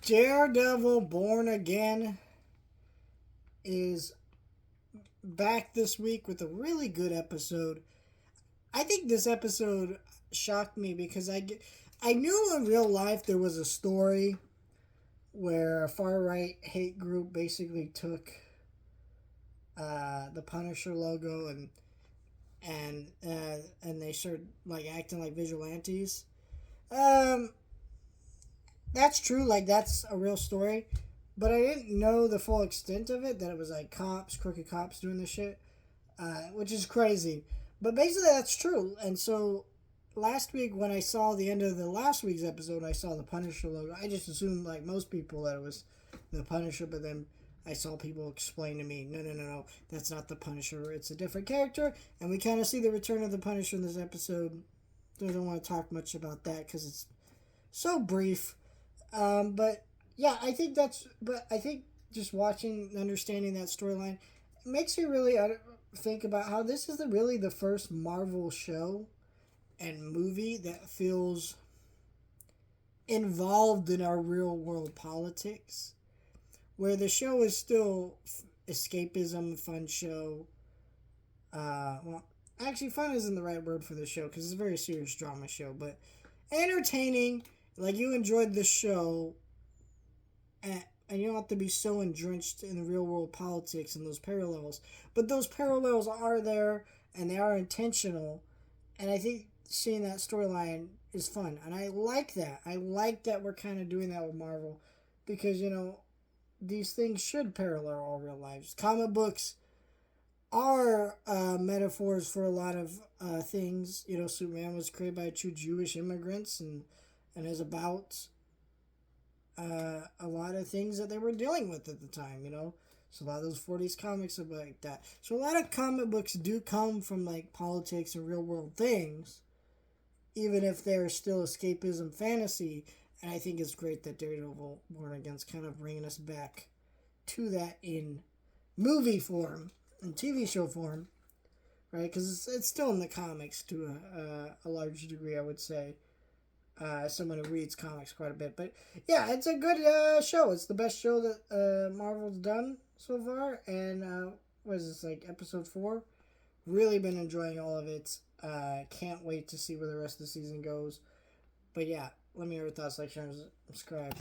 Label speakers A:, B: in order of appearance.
A: Daredevil Born Again is back this week with a really good episode. I think this episode shocked me because I knew in real life there was a story where a far right hate group basically took the Punisher logo and they started like acting like vigilantes. Um, that's true. Like that's a real story, but I didn't know the full extent of it. That it was like cops, crooked cops doing this shit, which is crazy. But basically, that's true. And so last week when I saw the end of the last week's episode, I saw the Punisher logo. I just assumed, like most people, that it was the Punisher. But then I saw people explain to me, no, that's not the Punisher. It's a different character. And we kind of see the return of the Punisher in this episode. Don't want to talk much about that because it's so brief. But yeah, I think that's. But I think just watching, understanding that storyline, makes me really think about how this is really the first Marvel show and movie that feels involved in our real world politics, where the show is still escapism, fun show. Well, actually, fun isn't the right word for the show because it's a very serious drama show, but entertaining. Like you enjoyed the show, and you don't have to be so entrenched in the real world politics and those parallels. But those parallels are there and they are intentional. And I think seeing that storyline is fun. And I like that. I like that we're kind of doing that with Marvel because, these things should parallel our real lives. Comic books are metaphors for a lot of things. Superman was created by two Jewish immigrants and is about a lot of things that they were dealing with at the time. So a lot of those 40s comics are like that. So a lot of comic books do come from like politics and real world things, even if they're still escapism fantasy. And I think it's great that Daredevil Born Again's kind of bringing us back to that in movie form and TV show form, right? Because it's still in the comics to a large degree, I would say. Someone who reads comics quite a bit. But yeah, it's a good show. It's the best show that Marvel's done so far. And what is this, like episode 4? Really been enjoying all of it. Can't wait to see where the rest of the season goes. But yeah, let me know your thoughts, like, share, and subscribe.